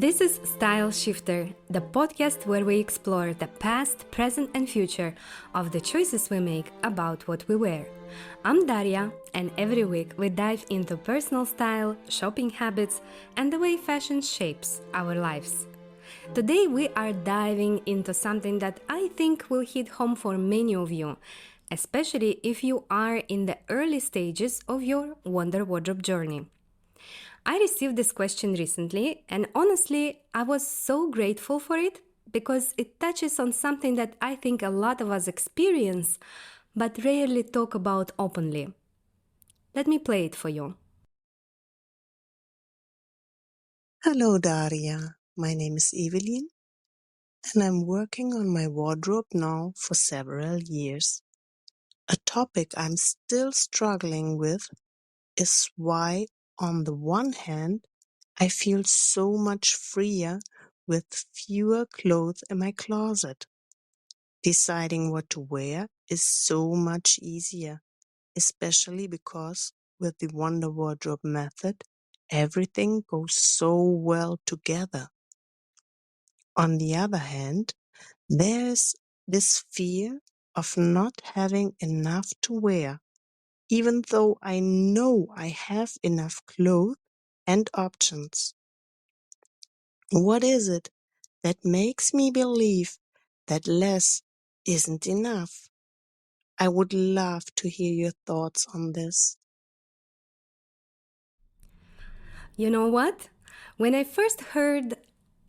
This is Style Shifter, the podcast where we explore the past, present, and future of the choices we make about what we wear. I'm Daria, and every week we dive into personal style, shopping habits, and the way fashion shapes our lives. Today we are diving into something that I think will hit home for many of you, especially if you are in the early stages of your Wonder Wardrobe journey. I received this question recently, and honestly, I was so grateful for it because it touches on something that I think a lot of us experience but rarely talk about openly. Let me play it for you. Hello, Daria. My name is Evelyn, and I'm working on my wardrobe now for several years. A topic I'm still struggling with is why, on the one hand, I feel so much freer with fewer clothes in my closet. Deciding what to wear is so much easier, especially because with the Wonder Wardrobe method, everything goes so well together. On the other hand, there's this fear of not having enough to wear, even though I know I have enough clothes and options. What is it that makes me believe that less isn't enough? I would love to hear your thoughts on this. You know what? When I first heard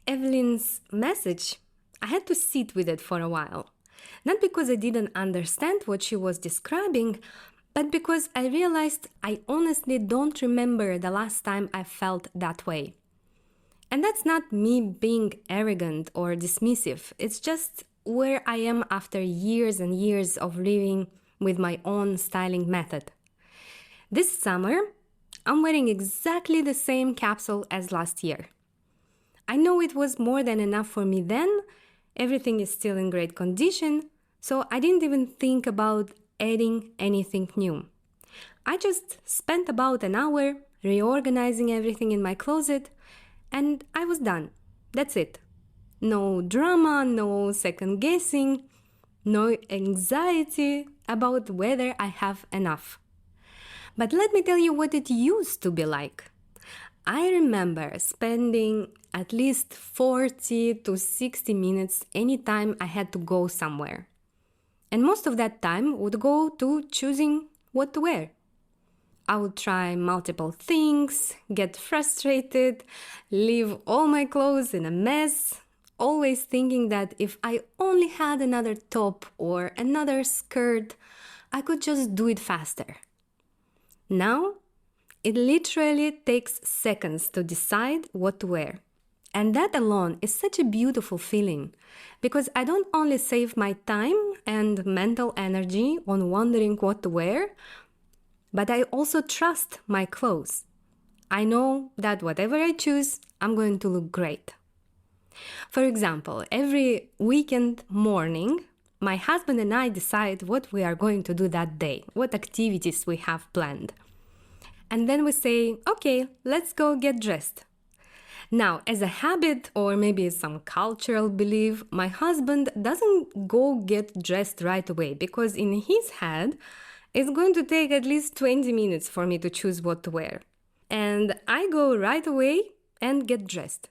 Evelyn's message, I had to sit with it for a while. Not because I didn't understand what she was describing, but because I realized I honestly don't remember the last time I felt that way. And that's not me being arrogant or dismissive, it's just where I am after years and years of living with my own styling method. This summer, I'm wearing exactly the same capsule as last year. I know it was more than enough for me then, everything is still in great condition, so I didn't even think about adding anything new. I just spent about an hour reorganizing everything in my closet, and I was done. That's it. No drama, no second guessing, no anxiety about whether I have enough. But let me tell you what it used to be like. I remember spending at least 40 to 60 minutes anytime I had to go somewhere. And most of that time would go to choosing what to wear. I would try multiple things, get frustrated, leave all my clothes in a mess, always thinking that if I only had another top or another skirt, I could just do it faster. Now, it literally takes seconds to decide what to wear. And that alone is such a beautiful feeling because I don't only save my time and mental energy on wondering what to wear, but I also trust my clothes. I know that whatever I choose, I'm going to look great. For example, every weekend morning, my husband and I decide what we are going to do that day, what activities we have planned. And then we say, okay, let's go get dressed. Now, as a habit or maybe some cultural belief, my husband doesn't go get dressed right away because in his head, it's going to take at least 20 minutes for me to choose what to wear. And I go right away and get dressed.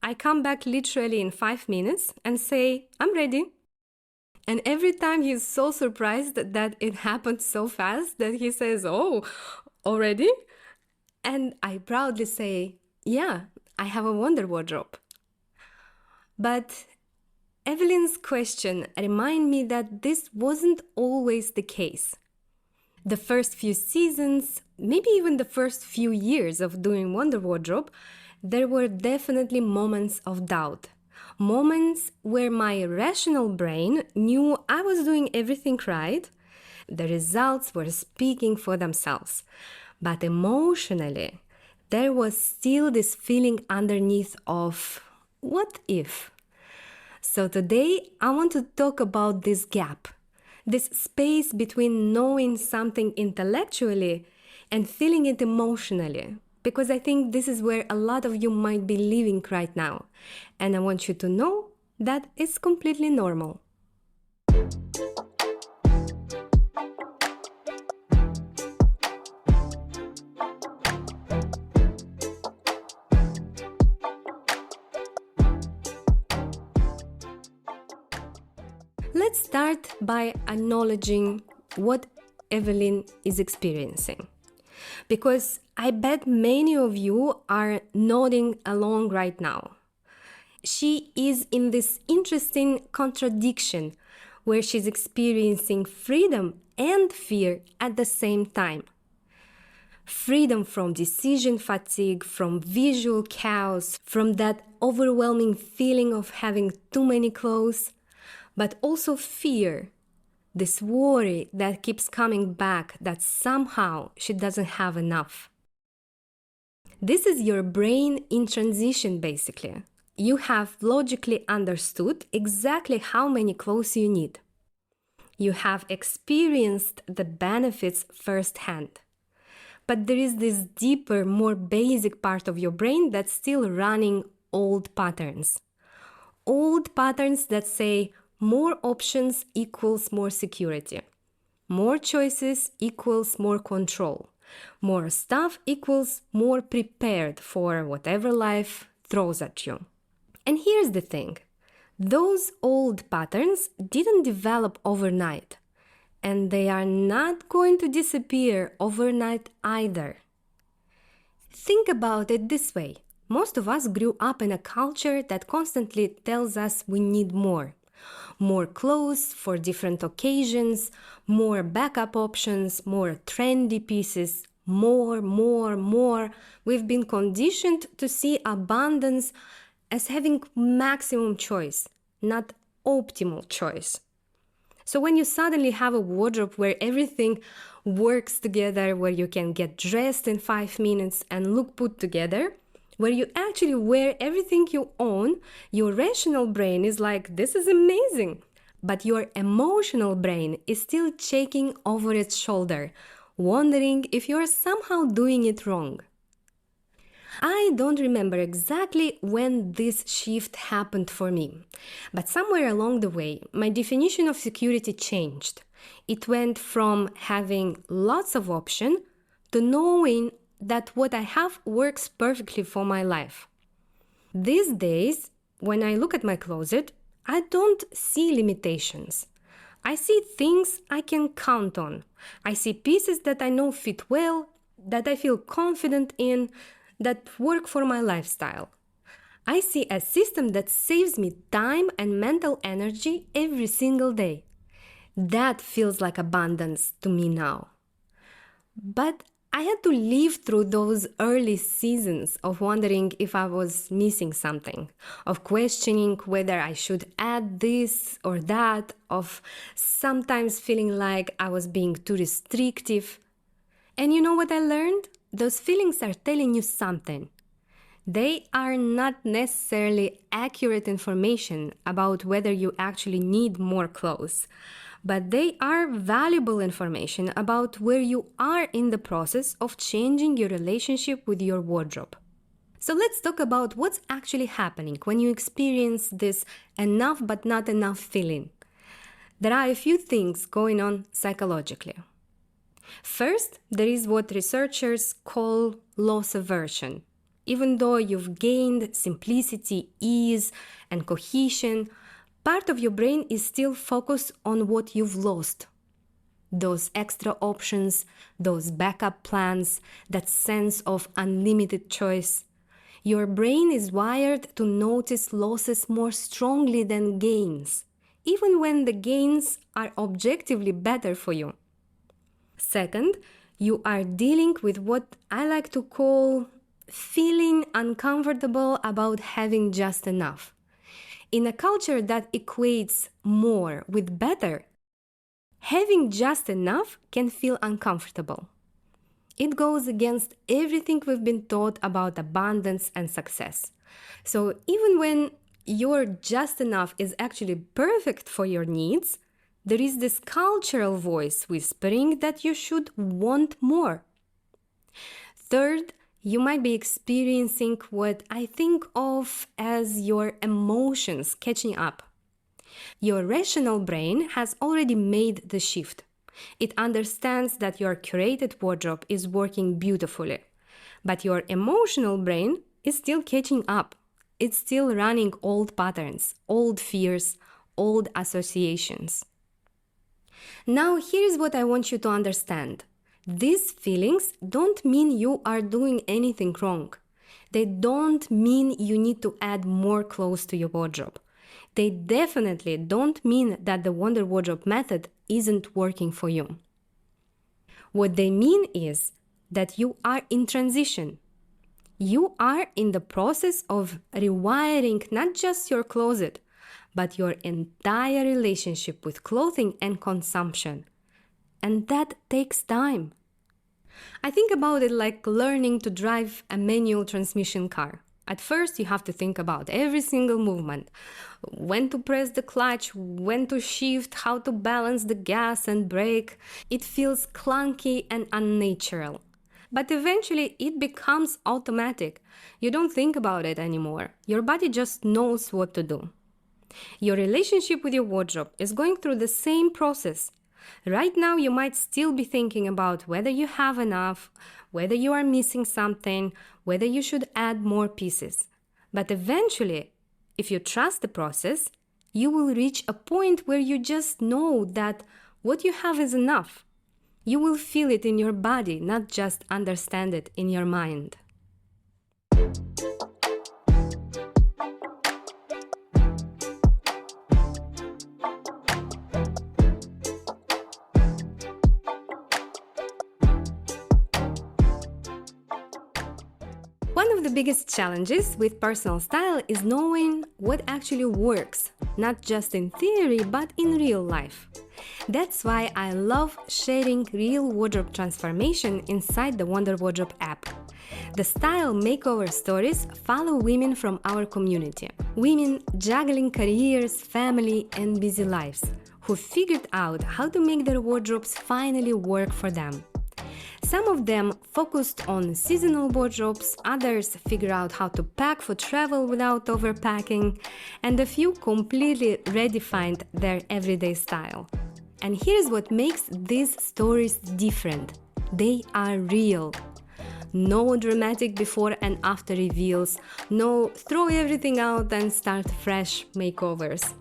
I come back literally in 5 minutes and say, I'm ready. And every time he's so surprised that it happened so fast that he says, oh, already? And I proudly say, yeah, I have a Wonder Wardrobe. But Evelyn's question reminded me that this wasn't always the case. The first few seasons, maybe even the first few years of doing Wonder Wardrobe, there were definitely moments of doubt. Moments where my rational brain knew I was doing everything right. The results were speaking for themselves. But emotionally, there was still this feeling underneath of, what if? So today, I want to talk about this gap. This space between knowing something intellectually and feeling it emotionally. because I think this is where a lot of you might be living right now. And I want you to know that it's completely normal. Let's start by acknowledging what Evelyn is experiencing. Because I bet many of you are nodding along right now. She is in this interesting contradiction where she's experiencing freedom and fear at the same time. Freedom from decision fatigue, from visual chaos, from that overwhelming feeling of having too many clothes, but also fear, this worry that keeps coming back that somehow she doesn't have enough. This is your brain in transition, basically. You have logically understood exactly how many clothes you need. You have experienced the benefits firsthand. But there is this deeper, more basic part of your brain that's still running old patterns. Old patterns that say more options equals more security. More choices equals more control. More stuff equals more prepared for whatever life throws at you. And here's the thing. Those old patterns didn't develop overnight. And they are not going to disappear overnight either. Think about it this way. Most of us grew up in a culture that constantly tells us we need more. More clothes for different occasions, more backup options, more trendy pieces, more. We've been conditioned to see abundance as having maximum choice, not optimal choice. So when you suddenly have a wardrobe where everything works together, where you can get dressed in 5 minutes and look put together, where you actually wear everything you own, your rational brain is like, this is amazing. But your emotional brain is still checking over its shoulder, wondering if you're somehow doing it wrong. I don't remember exactly when this shift happened for me, but somewhere along the way, my definition of security changed. It went from having lots of options to knowing that what I have works perfectly for my life. These days, when I look at my closet, I don't see limitations. I see things I can count on. I see pieces that I know fit well, that I feel confident in, that work for my lifestyle. I see a system that saves me time and mental energy every single day. That feels like abundance to me now. But I had to live through those early seasons of wondering if I was missing something, of questioning whether I should add this or that, of sometimes feeling like I was being too restrictive. And you know what I learned? Those feelings are telling you something. They are not necessarily accurate information about whether you actually need more clothes, but they are valuable information about where you are in the process of changing your relationship with your wardrobe. So let's talk about what's actually happening when you experience this enough but not enough feeling. There are a few things going on psychologically. First, there is what researchers call loss aversion. Even though you've gained simplicity, ease, and cohesion, part of your brain is still focused on what you've lost. Those extra options, those backup plans, that sense of unlimited choice. Your brain is wired to notice losses more strongly than gains, even when the gains are objectively better for you. Second, you are dealing with what I like to call feeling uncomfortable about having just enough. In a culture that equates more with better, having just enough can feel uncomfortable. It goes against everything we've been taught about abundance and success. So even when your just enough is actually perfect for your needs, there is this cultural voice whispering that you should want more. Third, You might be experiencing what I think of as your emotions catching up. Your rational brain has already made the shift. It understands that your curated wardrobe is working beautifully, but your emotional brain is still catching up. It's still running old patterns, old fears, old associations. Now, here's what I want you to understand. These feelings don't mean you are doing anything wrong. They don't mean you need to add more clothes to your wardrobe. They definitely don't mean that the Wonder Wardrobe method isn't working for you. What they mean is that you are in transition. You are in the process of rewiring not just your closet, but your entire relationship with clothing and consumption. And that takes time. I think about it like learning to drive a manual transmission car. At first, you have to think about every single movement, when to press the clutch, when to shift, how to balance the gas and brake. It feels clunky and unnatural. But eventually, it becomes automatic. You don't think about it anymore. Your body just knows what to do. Your relationship with your wardrobe is going through the same process. Right now, you might still be thinking about whether you have enough, whether you are missing something, whether you should add more pieces. But eventually, if you trust the process, you will reach a point where you just know that what you have is enough. You will feel it in your body, not just understand it in your mind. One of the biggest challenges with personal style is knowing what actually works, not just in theory, but in real life. That's why I love sharing real wardrobe transformation inside the Wonder Wardrobe app. The style makeover stories follow women from our community. Women juggling careers, family, and busy lives, who figured out how to make their wardrobes finally work for them. Some of them focused on seasonal wardrobes, others figured out how to pack for travel without overpacking, and a few completely redefined their everyday style. And here's what makes these stories different. They are real. No dramatic before and after reveals, no throw everything out and start fresh makeovers.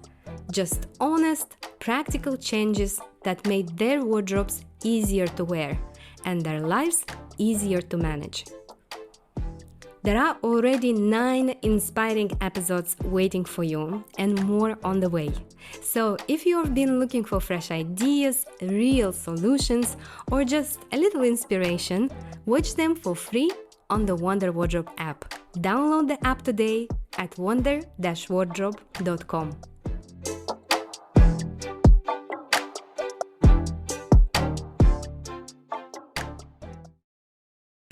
Just honest, practical changes that made their wardrobes easier to wear and their lives easier to manage. There are already 9 inspiring episodes waiting for you and more on the way. So if you've been looking for fresh ideas, real solutions, or just a little inspiration, watch them for free on the Wonder Wardrobe app. Download the app today at wonder-wardrobe.com.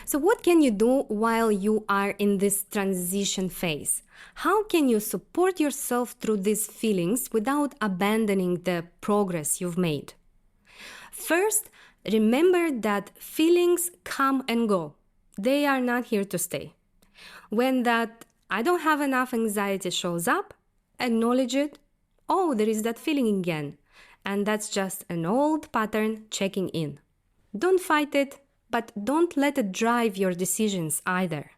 So what can you do while you are in this transition phase? How can you support yourself through these feelings without abandoning the progress you've made? First, remember that feelings come and go. They are not here to stay. When that I don't have enough anxiety shows up, acknowledge it. Oh, there is that feeling again. And that's just an old pattern checking in. Don't fight it, but don't let it drive your decisions either.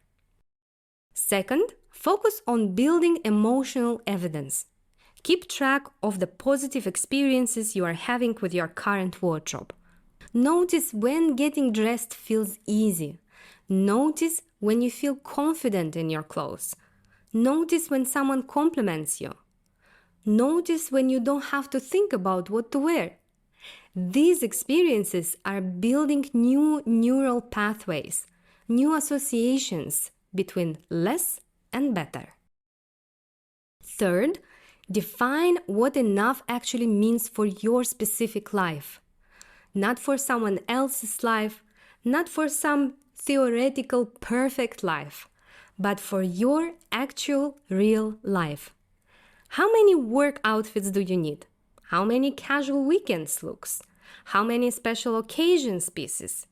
Second, focus on building emotional evidence. Keep track of the positive experiences you are having with your current wardrobe. Notice when getting dressed feels easy. Notice when you feel confident in your clothes. Notice when someone compliments you. Notice when you don't have to think about what to wear. These experiences are building new neural pathways, new associations between less and better. Third, define what enough actually means for your specific life. Not for someone else's life, not for some theoretical perfect life, but for your actual real life. How many work outfits do you need? How many casual weekends looks? How many special occasions pieces?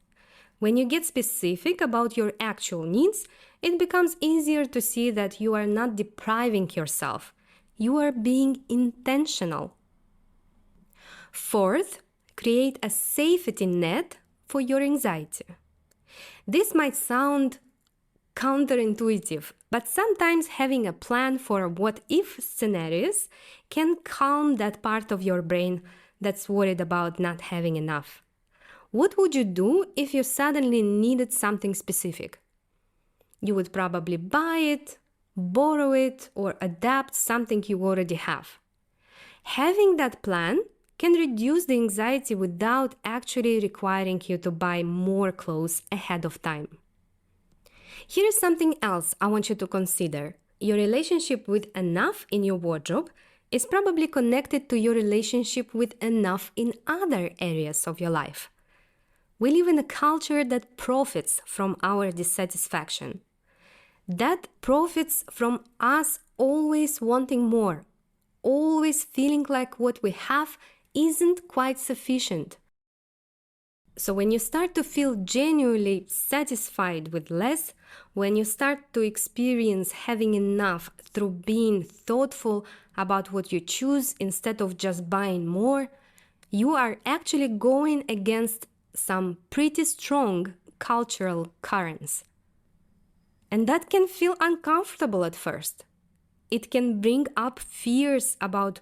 When you get specific about your actual needs, it becomes easier to see that you are not depriving yourself. You are being intentional. Fourth, create a safety net for your anxiety. This might sound counterintuitive, but sometimes having a plan for what if scenarios can calm that part of your brain that's worried about not having enough. What would you do if you suddenly needed something specific? You would probably buy it, borrow it, or adapt something you already have. Having that plan can reduce the anxiety without actually requiring you to buy more clothes ahead of time. Here is something else I want you to consider. Your relationship with enough in your wardrobe is probably connected to your relationship with enough in other areas of your life. We live in a culture that profits from our dissatisfaction. That profits from us always wanting more, always feeling like what we have isn't quite sufficient. So when you start to feel genuinely satisfied with less, when you start to experience having enough through being thoughtful about what you choose instead of just buying more, you are actually going against some pretty strong cultural currents. And that can feel uncomfortable at first. It can bring up fears about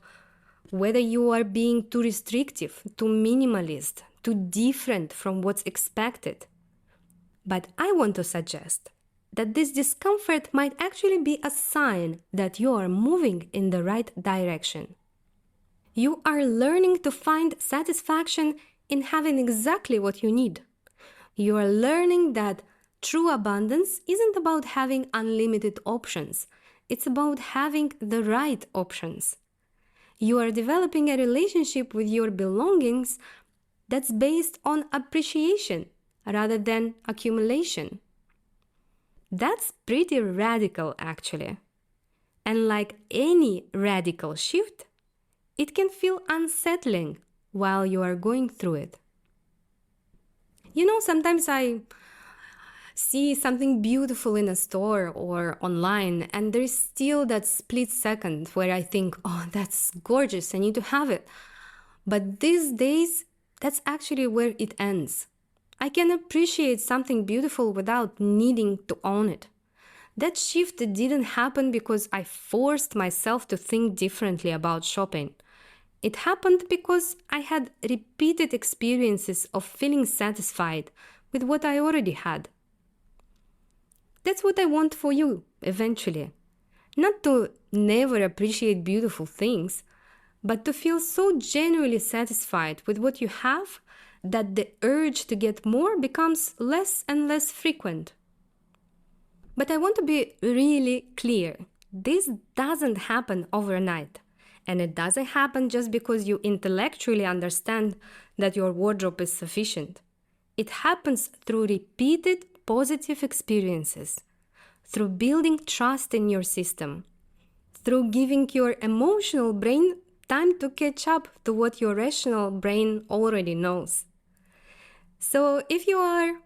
whether you are being too restrictive, too minimalist, too different from what's expected. But I want to suggest that this discomfort might actually be a sign that you are moving in the right direction. You are learning to find satisfaction in having exactly what you need. You are learning that true abundance isn't about having unlimited options. It's about having the right options. You are developing a relationship with your belongings that's based on appreciation rather than accumulation. That's pretty radical, actually. And like any radical shift, it can feel unsettling while you are going through it. Sometimes I see something beautiful in a store or online, and there is still that split second where I think, oh, that's gorgeous, I need to have it. But these days, that's actually where it ends. I can appreciate something beautiful without needing to own it. That shift didn't happen because I forced myself to think differently about shopping. It happened because I had repeated experiences of feeling satisfied with what I already had. That's what I want for you, eventually. Not to never appreciate beautiful things, but to feel so genuinely satisfied with what you have that the urge to get more becomes less and less frequent. But I want to be really clear. This doesn't happen overnight. And it doesn't happen just because you intellectually understand that your wardrobe is sufficient. It happens through repeated positive experiences, through building trust in your system, through giving your emotional brain time to catch up to what your rational brain already knows. So if you are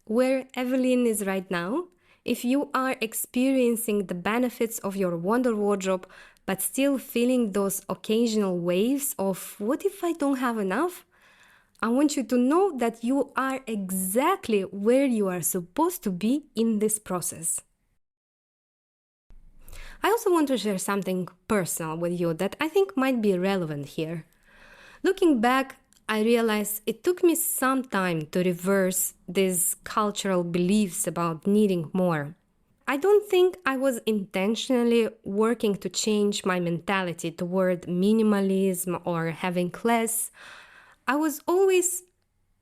where Evelyn is right now, if you are experiencing the benefits of your wonder wardrobe, but still feeling those occasional waves of what if I don't have enough? I want you to know that you are exactly where you are supposed to be in this process. I also want to share something personal with you that I think might be relevant here. Looking back, I realized it took me some time to reverse these cultural beliefs about needing more. I don't think I was intentionally working to change my mentality toward minimalism or having less. I was always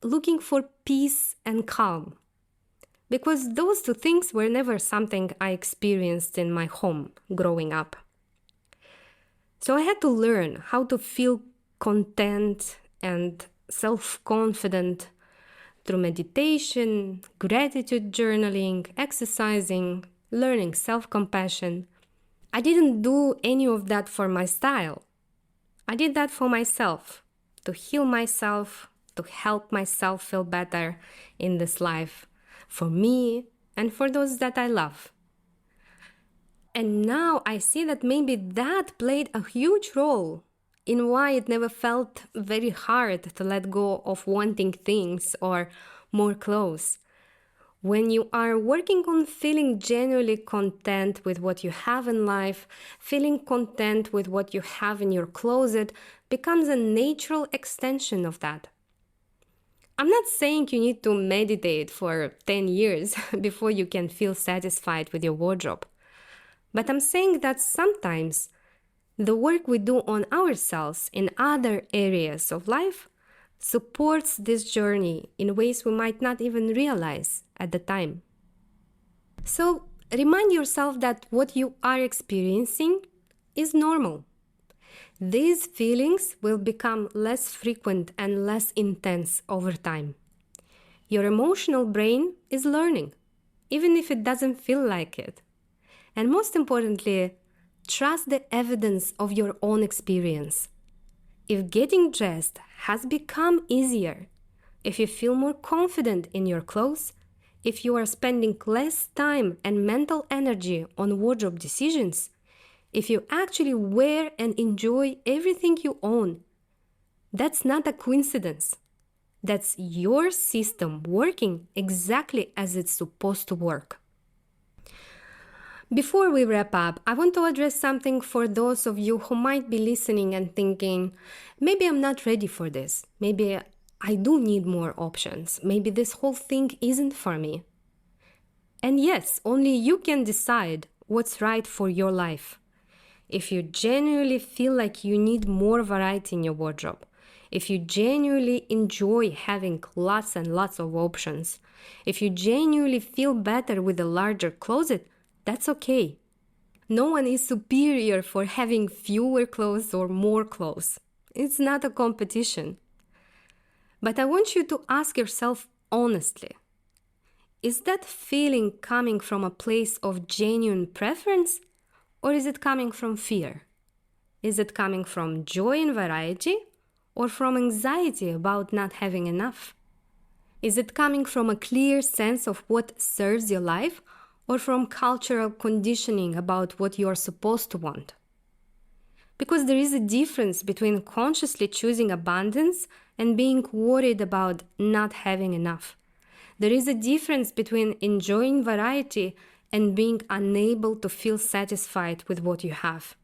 looking for peace and calm, because those two things were never something I experienced in my home growing up. So I had to learn how to feel content and self-confident through meditation, gratitude journaling, exercising, learning self-compassion. I didn't do any of that for my style. I did that for myself, to heal myself, to help myself feel better in this life, for me and for those that I love. And now I see that maybe that played a huge role in why it never felt very hard to let go of wanting things or more clothes. When you are working on feeling genuinely content with what you have in life, feeling content with what you have in your closet becomes a natural extension of that. I'm not saying you need to meditate for 10 years before you can feel satisfied with your wardrobe. But I'm saying that sometimes the work we do on ourselves in other areas of life supports this journey in ways we might not even realize at the time. So remind yourself that what you are experiencing is normal. These feelings will become less frequent and less intense over time. Your emotional brain is learning, even if it doesn't feel like it. And most importantly, trust the evidence of your own experience. If getting dressed has become easier, if you feel more confident in your clothes, if you are spending less time and mental energy on wardrobe decisions, if you actually wear and enjoy everything you own, that's not a coincidence. That's your system working exactly as it's supposed to work. Before we wrap up, I want to address something for those of you who might be listening and thinking, maybe I'm not ready for this. Maybe I do need more options. Maybe this whole thing isn't for me. And yes, only you can decide what's right for your life. If you genuinely feel like you need more variety in your wardrobe, if you genuinely enjoy having lots and lots of options, if you genuinely feel better with a larger closet, that's okay. No one is superior for having fewer clothes or more clothes. It's not a competition. But I want you to ask yourself honestly, is that feeling coming from a place of genuine preference, or is it coming from fear? Is it coming from joy in variety, or from anxiety about not having enough? Is it coming from a clear sense of what serves your life, or from cultural conditioning about what you are supposed to want? Because there is a difference between consciously choosing abundance and being worried about not having enough. There is a difference between enjoying variety and being unable to feel satisfied with what you have.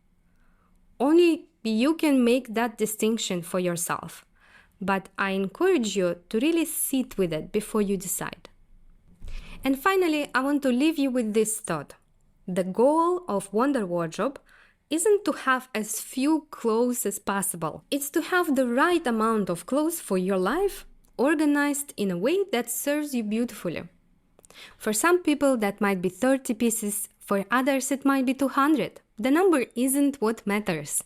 Only you can make that distinction for yourself, but I encourage you to really sit with it before you decide. And finally, I want to leave you with this thought. The goal of Wonder Wardrobe isn't to have as few clothes as possible. It's to have the right amount of clothes for your life, organized in a way that serves you beautifully. For some people, that might be 30 pieces. For others, it might be 200. The number isn't what matters.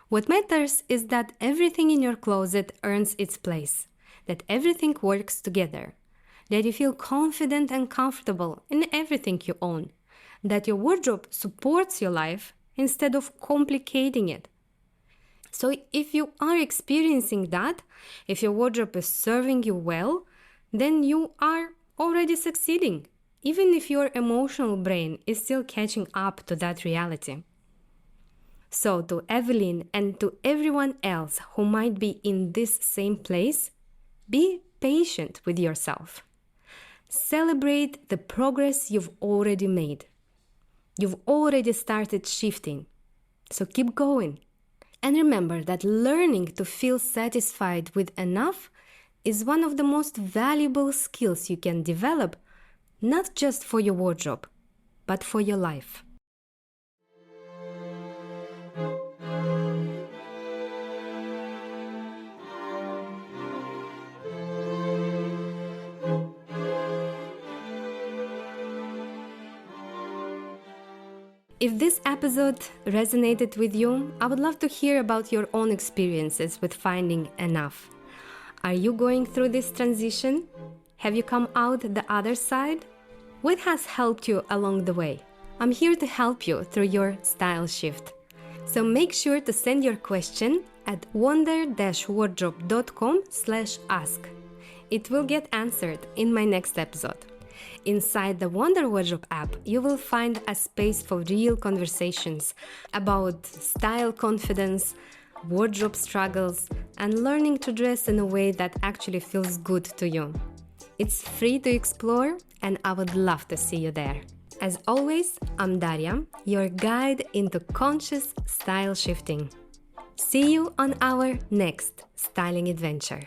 What matters is that everything in your closet earns its place, that everything works together, that you feel confident and comfortable in everything you own, that your wardrobe supports your life instead of complicating it. So if you are experiencing that, if your wardrobe is serving you well, then you are already succeeding, even if your emotional brain is still catching up to that reality. So to Evelyn and to everyone else who might be in this same place, be patient with yourself. Celebrate the progress you've already made. You've already started shifting, so keep going. And remember that learning to feel satisfied with enough is one of the most valuable skills you can develop, not just for your wardrobe, but for your life. If this episode resonated with you, I would love to hear about your own experiences with finding enough. Are you going through this transition? Have you come out the other side? What has helped you along the way? I'm here to help you through your style shift. So make sure to send your question at wonder-wardrobe.com/ask. It will get answered in my next episode. Inside the Wonder Wardrobe app, you will find a space for real conversations about style confidence, wardrobe struggles, and learning to dress in a way that actually feels good to you. It's free to explore, and I would love to see you there. As always, I'm Daria, your guide into conscious style shifting. See you on our next styling adventure.